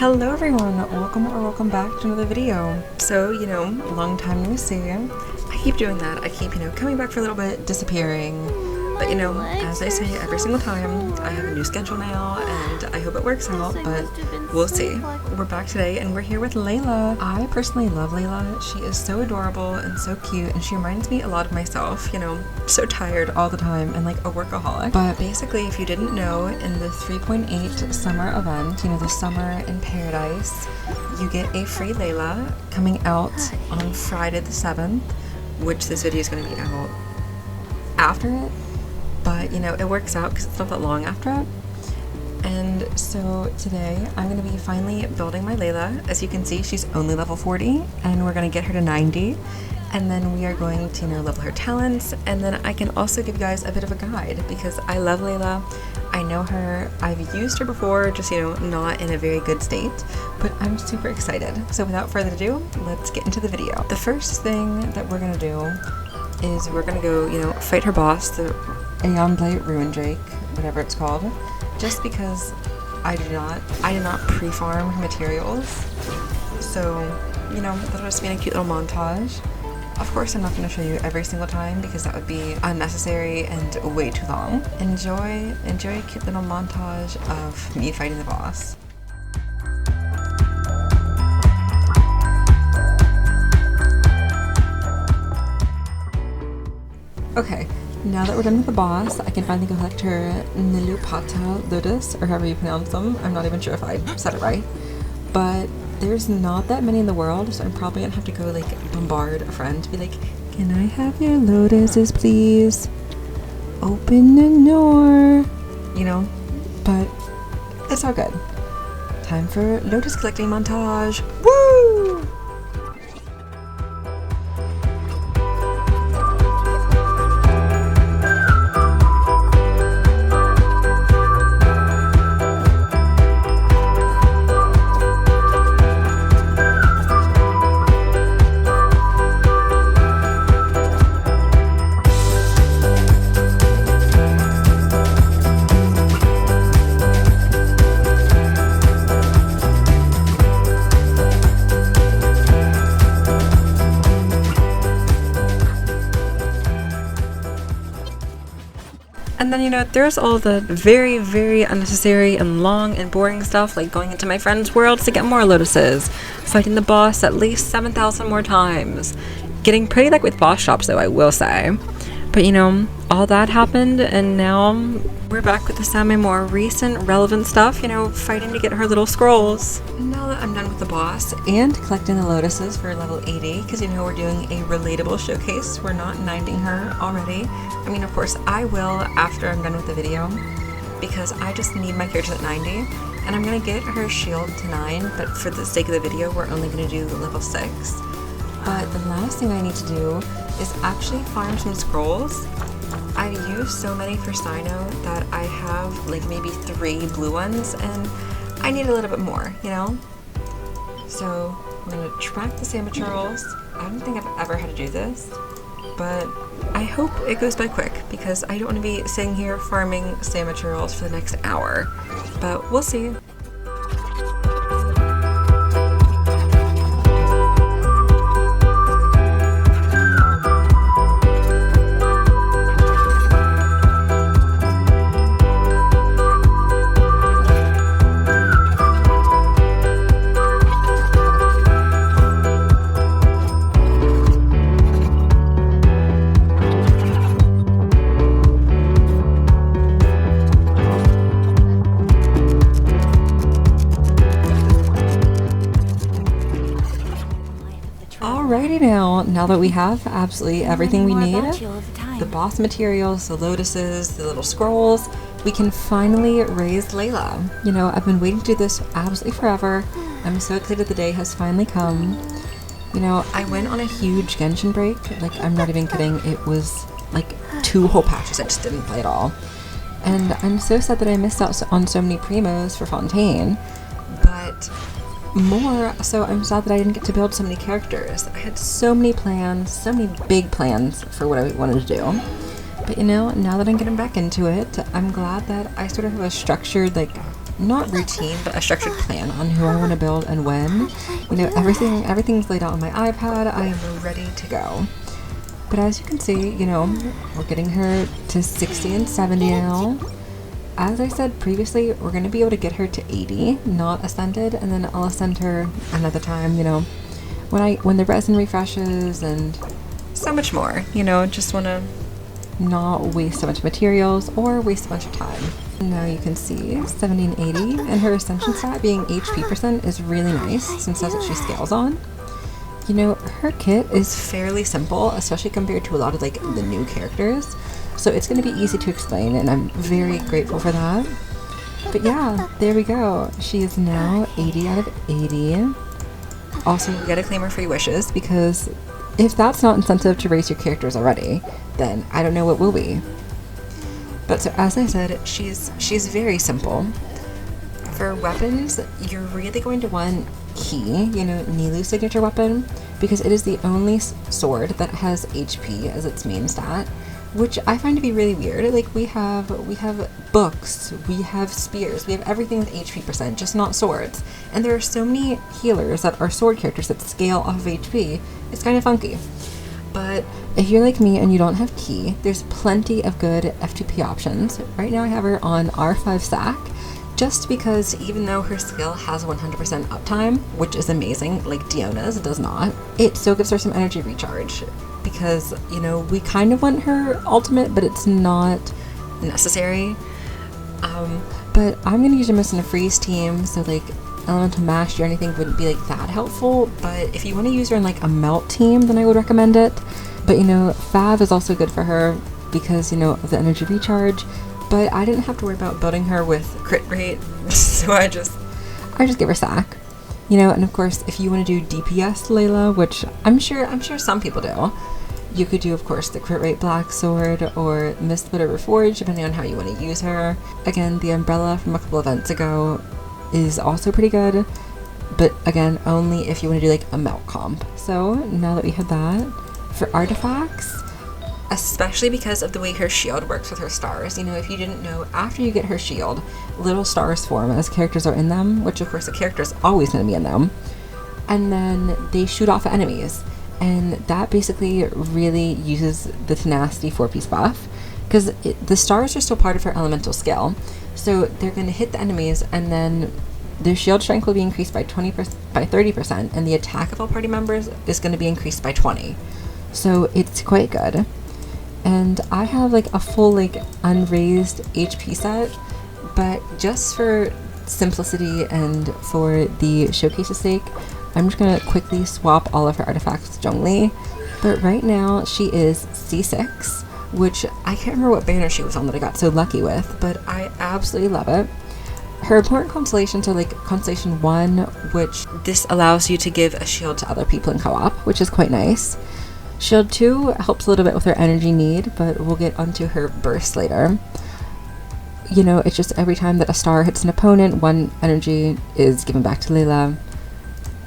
Hello everyone, welcome back to another video. So, long time no see. I keep doing that. I keep, coming back for a little bit, disappearing. But as I say every single time, I have a new schedule now and I hope it works out, but we'll see. We're back today and we're here with Layla. I personally love Layla. She is so adorable and so cute and she reminds me a lot of myself, so tired all the time and like a workaholic. But basically, if you didn't know, in the 3.8 summer event, the summer in paradise, you get a free Layla coming out on Friday the 7th, which this video is going to be out after it. But it works out because it's not that long after it. And so today I'm going to be finally building my Layla. As you can see, she's only level 40 and we're going to get her to 90. And then we are going to level her talents, and then I can also give you guys a bit of a guide because I love Layla. I know her, I've used her before, just not in a very good state, but I'm super excited. So without further ado, let's get into the video. The first thing that we're going to do is we're going to go, fight her boss, the Aeon Blight Ruin Drake, whatever it's called, just because I did not pre-farm her materials. So, that'll just be in a cute little montage. Of course, I'm not going to show you every single time because that would be unnecessary and way too long. Enjoy a cute little montage of me fighting the boss. Okay, now that we're done with the boss, I can finally go collect her Nilupata Lotus, or however you pronounce them. I'm not even sure if I said it right. But there's not that many in the world, so I'm probably gonna have to go bombard a friend to be like, can I have your lotuses, please? Open the door. But it's all good. Time for lotus collecting montage. Woo! And then, there's all the very, very unnecessary and long and boring stuff, like going into my friend's world to get more lotuses, fighting the boss at least 7,000 more times. Getting pretty with boss shops, though, I will say. But, all that happened, and now we're back with some of my more recent, relevant stuff, fighting to get her little scrolls. Now that I'm done with the boss and collecting the lotuses for level 80, because, we're doing a relatable showcase. We're not 90ing her already. I mean, of course, I will after I'm done with the video, because I just need my character at 90, and I'm going to get her shield to 9, but for the sake of the video, we're only going to do level 6. But the last thing I need to do is actually farm some scrolls. I've used so many for Sino that I have maybe 3 blue ones, and I need a little bit more, So I'm going to track the Samaturals. I don't think I've ever had to do this, but I hope it goes by quick because I don't want to be sitting here farming Samaturals for the next hour, but we'll see. Alrighty now that we have absolutely everything we need, the boss materials, the lotuses, the little scrolls, we can finally raise Layla. I've been waiting to do this absolutely forever. I'm so excited the day has finally come. I went on a huge Genshin break, I'm not even kidding, it was 2 whole patches I just didn't play at all. And I'm so sad that I missed out on so many primos for Fontaine, but more so I'm sad that I didn't get to build so many characters. I had so many plans, so many big plans for what I wanted to do. But now that I'm getting back into it, I'm glad that I sort of have a structured not routine, but a structured plan on who I want to build and when. You know, everything's laid out on my iPad. I am ready to go. But as you can see, you know, we're getting her to 60 and 70 now. As I said previously, we're going to be able to get her to 80, not ascended, and then I'll ascend her another time, you know, when the resin refreshes and so much more. You know, just want to not waste so much materials or waste a bunch of time. Now you can see 70 and 80, and her ascension stat being HP percent is really nice since that's what she scales on. You know, her kit is fairly simple, especially compared to a lot of like the new characters. So it's going to be easy to explain, and I'm very grateful for that. But yeah, there we go. She is now 80 out of 80. Also, you gotta claim her free wishes, because if that's not incentive to raise your characters already, then I don't know what will be. But so as I said, she's very simple. For weapons, you're really going to want Ki, you know, Nilu's signature weapon, because it is the only sword that has HP as its main stat, which I find to be really weird. Like, we have books, we have spears, we have everything with HP percent, just not swords. And there are so many healers that are sword characters that scale off of HP. It's kind of funky. But if you're like me and you don't have Ki, there's plenty of good F2P options. Right now I have her on R5 Sack, just because even though her skill has 100% uptime, which is amazing, like Diona's does not, it still gives her some energy recharge. Because, you know, we kind of want her ultimate, but it's not necessary. But I'm going to use her most in a freeze team, so like elemental mastery or anything wouldn't be like that helpful. But if you want to use her in like a melt team, then I would recommend it. But you know, Fav is also good for her because, you know, of the energy recharge. But I didn't have to worry about building her with crit rate, so I just give her Sack. You know, and of course, if you want to do DPS Layla, which I'm sure some people do, you could do, of course, the crit rate Black Sword or Mist Splitter Reforged, depending on how you want to use her. Again, the Umbrella from a couple events ago is also pretty good, but again, only if you want to do like a melt comp. So now that we have that, for artifacts, especially because of the way her shield works with her stars. You know, if you didn't know, after you get her shield, little stars form as characters are in them, which of course the character is always going to be in them, and then they shoot off at enemies, and that basically really uses the tenacity 4-piece buff, because the stars are still part of her elemental skill, so they're going to hit the enemies, and then their shield strength will be increased by 30%, and the attack of all party members is going to be increased by 20. So it's quite good. And I have like a full like unraised HP set, but just for simplicity and for the showcase's sake, I'm just gonna quickly swap all of her artifacts with Zhongli. But right now she is C6, which I can't remember what banner she was on that I got so lucky with, but I absolutely love it. Her important constellations are like Constellation 1, which this allows you to give a shield to other people in co-op, which is quite nice. Shield 2 helps a little bit with her energy need, but we'll get onto her burst later. You know, it's just every time that a star hits an opponent, 1 energy is given back to Layla.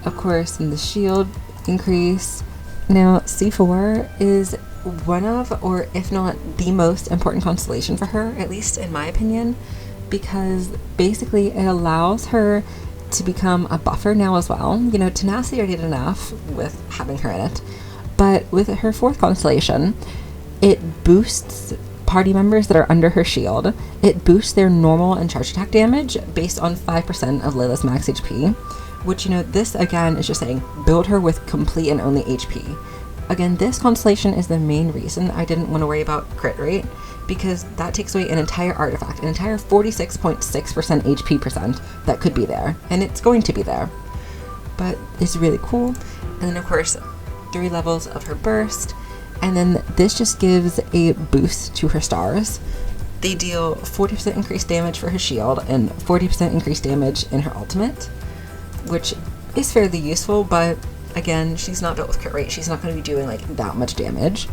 Of course, in the shield increase. Now, C4 is one of, or if not the most important constellation for her, at least in my opinion, because basically it allows her to become a buffer now as well. You know, tenacity already did enough with having her in it. But with her 4th constellation, it boosts party members that are under her shield. It boosts their normal and charge attack damage based on 5% of Layla's max HP, which, you know, this again is just saying build her with complete and only HP. Again, this constellation is the main reason I didn't want to worry about crit rate, because that takes away an entire artifact, an entire 46.6% HP percent that could be there, and it's going to be there. But it's really cool. And then of course 3 levels of her burst, and then this just gives a boost to her stars. They deal 40% increased damage for her shield and 40% increased damage in her ultimate, which is fairly useful, but again, she's not built with crit rate. She's not going to be doing like that much damage.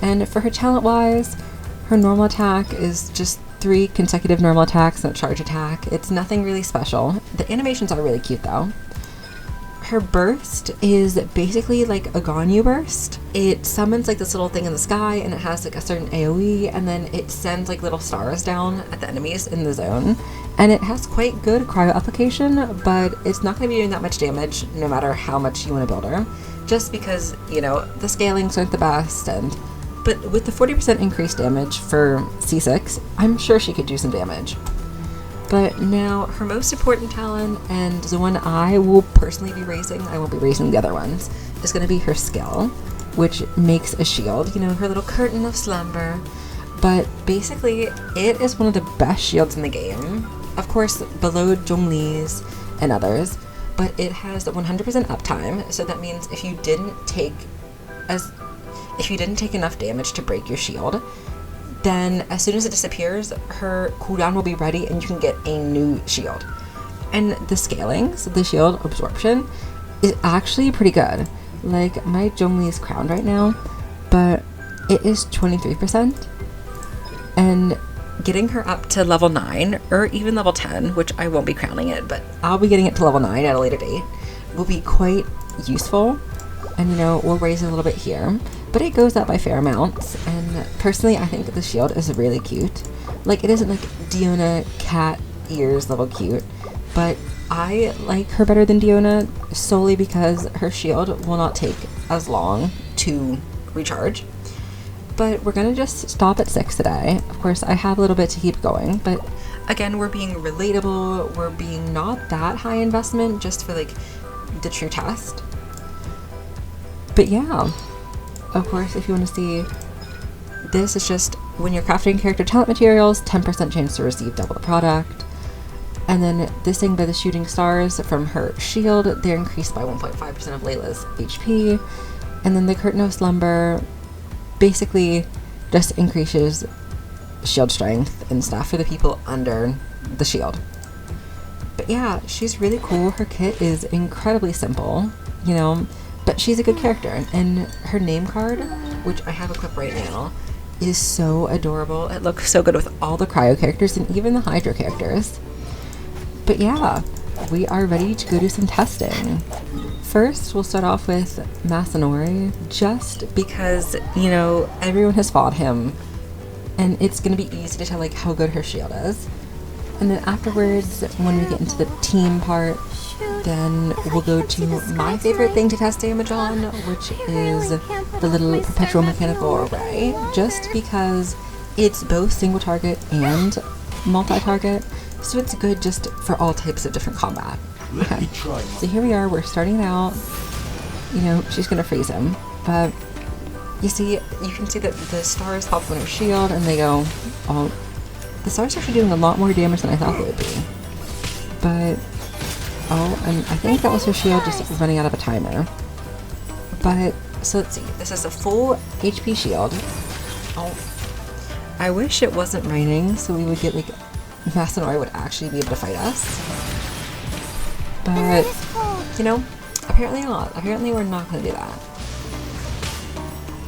And for her talent wise, her normal attack is just 3 consecutive normal attacks and a charge attack. It's nothing really special. The animations are really cute though. Her burst is basically like a Ganyu burst. It summons like this little thing in the sky, and it has like a certain AoE, and then it sends like little stars down at the enemies in the zone, And it has quite good cryo application, but it's not going to be doing that much damage no matter how much you want to build her. Just because, you know, the scalings aren't the best, but with the 40% increased damage for C6, I'm sure she could do some damage. But now, her most important talent, and the one I will personally be raising, I won't be raising the other ones, is going to be her skill, which makes a shield, you know, her little curtain of slumber. But basically, it is one of the best shields in the game. Of course, below Zhongli's and others, but it has 100% uptime, so that means if you didn't take enough damage to break your shield, then as soon as it disappears, her cooldown will be ready and you can get a new shield. And the scalings, the shield absorption, is actually pretty good. Like, my Zhongli is crowned right now, but it is 23%. And getting her up to level 9, or even level 10, which I won't be crowning it, but I'll be getting it to level 9 at a later date, will be quite useful. And, you know, we'll raise it a little bit here, but it goes up by fair amounts. And personally, I think the shield is really cute. Like, it isn't like Diona cat ears level cute, but I like her better than Diona solely because her shield will not take as long to recharge. But we're gonna just stop at 6 today. Of course, I have a little bit to keep going, but again, we're being relatable. We're being not that high investment just for like the true test. But yeah, of course, if you want to see, this is just when you're crafting character talent materials, 10% chance to receive double the product. And then this thing by the shooting stars from her shield, they're increased by 1.5% of Layla's HP. And then the curtain of slumber basically just increases shield strength and stuff for the people under the shield. But yeah, she's really cool. Her kit is incredibly simple, you know, but she's a good character. And her name card, which I have equipped right now, is so adorable. It looks so good with all the cryo characters and even the hydro characters. But yeah, we are ready to go do some testing. First, we'll start off with Masanori, just because, you know, everyone has fought him, and it's going to be easy to tell, like, how good her shield is. And then afterwards, when we get into the team part, then we'll go to my favorite thing to test damage on, which is the little perpetual mechanical array, just because it's both single target and multi-target, so it's good just for all types of different combat. Okay, so here we are, we're starting out, you know, she's gonna freeze him, but you see, you can see that the stars pop on her shield and they go, oh, the stars are actually doing a lot more damage than I thought they would be. But, oh, and I think that was her shield just running out of a timer. But, so let's see, this is a full HP shield. Oh, I wish it wasn't raining so we would get, like, Masanori would actually be able to fight us. But, you know, apparently not. Apparently we're not going to do that.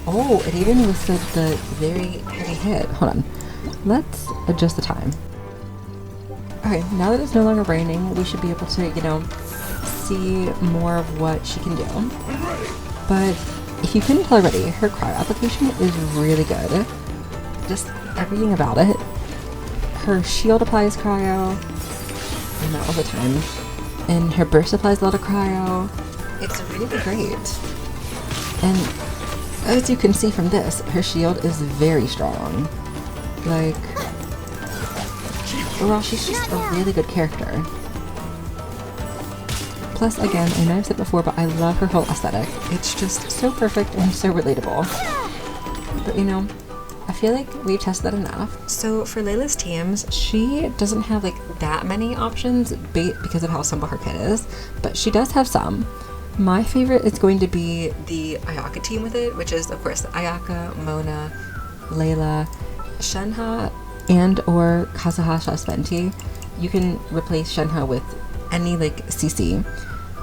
Oh, it even listed the very heavy hit. Hold on. Let's adjust the time. Okay, now that it's no longer raining, we should be able to, you know, see more of what she can do. But if you couldn't tell already, her cryo application is really good. Just everything about it. Her shield applies cryo, and that was the time. And her burst applies a lot of cryo. It's really great. And as you can see from this, her shield is very strong. Like, well, she's just a really good character. Plus, again, I know I've said before, but I love her whole aesthetic. It's just so perfect and so relatable. But you know, I feel like we've tested that enough. So for Layla's teams, she doesn't have like that many options because of how simple her kit is, but she does have some. My favorite is going to be the Ayaka team with it, which is of course Ayaka, Mona, Layla, Shenhe, and or Kazuhasha Sventi. You can replace Shenhe with any like CC,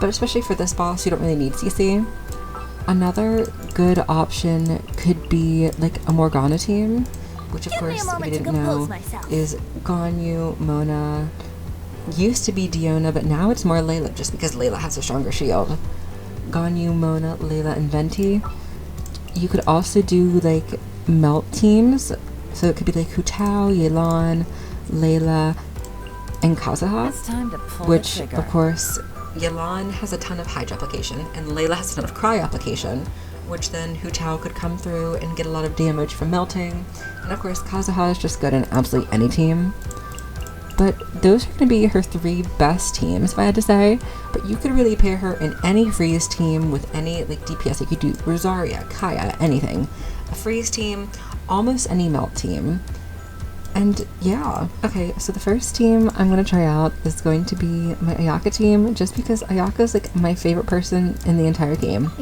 but especially for this boss, you don't really need CC. Another good option could be like a Morgana team, which of course, if you didn't know, is Ganyu, Mona, used to be Diona, but now it's more Layla, just because Layla has a stronger shield. Ganyu, Mona, Layla, and Venti. You could also do like melt teams, so it could be like Hu Tao, Yelan, Layla, and Kazuha, which trigger. of course Yelan has a ton of Hydra application and Layla has a ton of Cry application, which then Hu Tao could come through and get a lot of damage from melting, and of course Kazuha is just good in absolutely any team. But those are going to be her 3 best teams, if I had to say. But you could really pair her in any freeze team with any like DPS. You could do Rosaria, Kaya, anything. A freeze team, almost any melt team. And yeah. Okay, so the first team I'm going to try out is going to be my Ayaka team, just because Ayaka is like my favorite person in the entire game.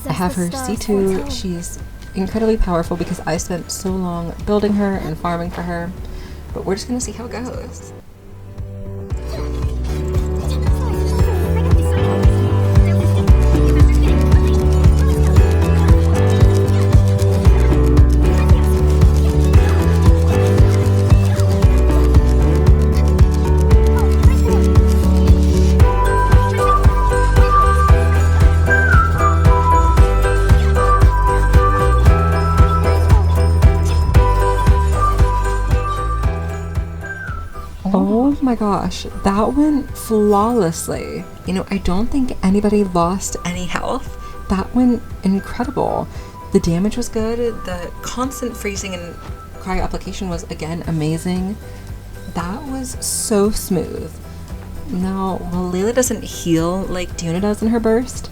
I have her C2. She's incredibly powerful because I spent so long building her and farming for her. But we're just going to see how it goes. Oh my gosh, that went flawlessly. You know, I don't think anybody lost any health. That went incredible. The damage was good. The constant freezing and Cry application was again amazing. That was so smooth. Now, while Layla doesn't heal like Diona does in her burst,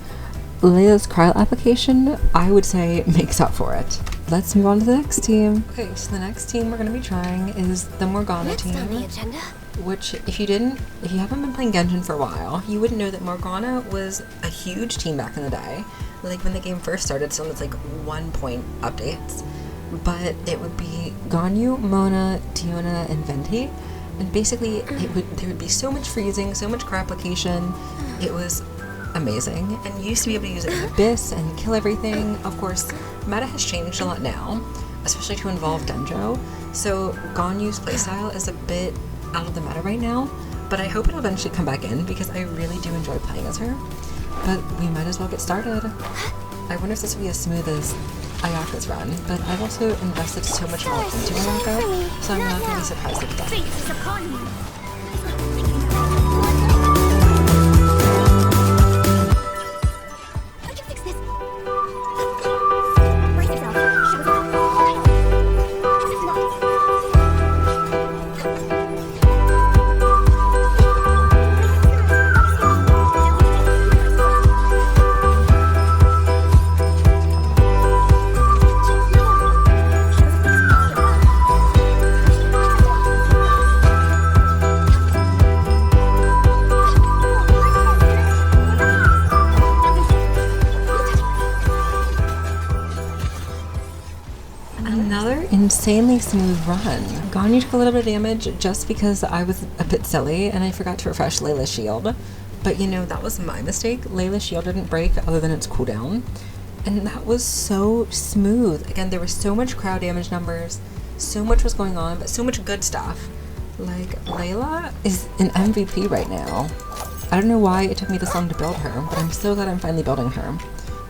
Layla's Cry application, I would say, makes up for it. Let's move on to the next team. Okay, so the next team we're going to be trying is the Morgana team. On the agenda? Which, if you haven't been playing Genshin for a while, you wouldn't know that Morgana was a huge team back in the day. Like when the game first started, so it's like 1-point updates. But it would be Ganyu, Mona, Diona, and Venti. And basically, there would be so much freezing, so much Cry application. It was amazing, and you used to be able to use it in Abyss and kill everything. Of course, meta has changed a lot now, especially to involve Dendro, so Ganyu's playstyle is a bit out of the meta right now, but I hope it'll eventually come back in because I really do enjoy playing as her. But we might as well get started. I wonder if this will be as smooth as Ayaka's run, but I've also invested so much more into Ayaka, so I'm not going to be surprised if it's done. Another insanely smooth run. Ganyu took a little bit of damage just because I was a bit silly and I forgot to refresh Layla's shield. But you know, that was my mistake. Layla's shield didn't break other than its cooldown. And that was so smooth. Again, there was so much crowd damage numbers, so much was going on, but so much good stuff. Like, Layla is an MVP right now. I don't know why it took me this long to build her, but I'm so glad I'm finally building her.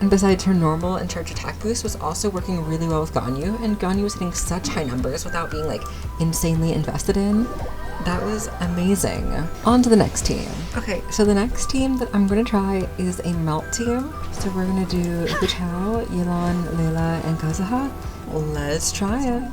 And besides, her normal and charge attack boost was also working really well with Ganyu, and Ganyu was hitting such high numbers without being like insanely invested in. That was amazing. On to the next team. Okay, so the next team that I'm gonna try is a melt team. So we're gonna do Hu Tao, Yelan, Layla, and Kazuha. Let's try it.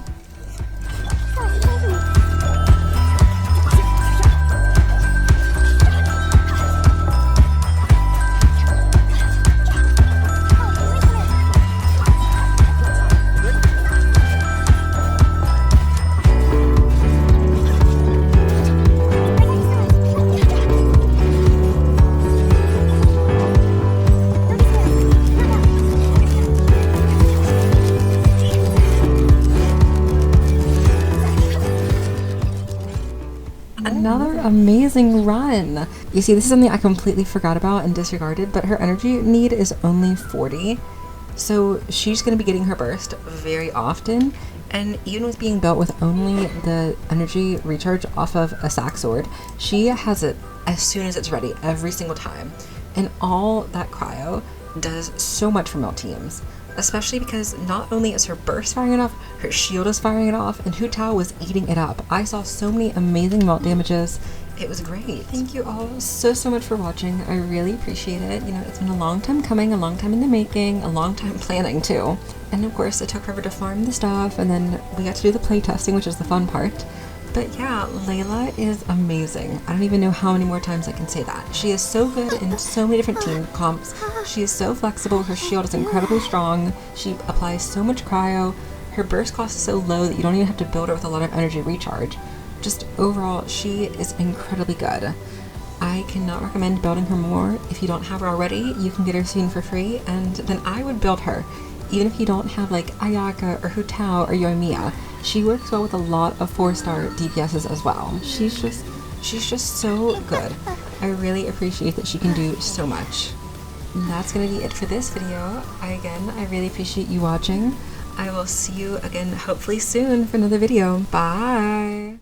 Another amazing run. You see, this is something I completely forgot about and disregarded, but her energy need is only 40. So she's going to be getting her burst very often. And even with being built with only the energy recharge off of a sack sword, she has it as soon as it's ready every single time. And all that cryo does so much for melt teams. Especially because not only is her burst firing it off, her shield is firing it off, and Hu Tao was eating it up. I saw so many amazing melt damages it was great. Thank you all so much for watching. I really appreciate it. You know, it's been a long time coming, a long time in the making, a long time planning too. And of course it took forever to farm the stuff, and then we got to do the play testing, which is the fun part. But yeah, Layla is amazing. I don't even know how many more times I can say that. She is so good in so many different team comps. She is so flexible. Her shield is incredibly strong. She applies so much cryo. Her burst cost is so low that you don't even have to build her with a lot of energy recharge. Just overall, she is incredibly good. I cannot recommend building her more. If you don't have her already, you can get her soon for free, and then I would build her. Even if you don't have like Ayaka or Hutao or Yoimiya, she works well with a lot of 4-star DPSs as well. She's just so good. I really appreciate that she can do so much. And that's gonna be it for this video. I really appreciate you watching. I will see you again hopefully soon for another video. Bye!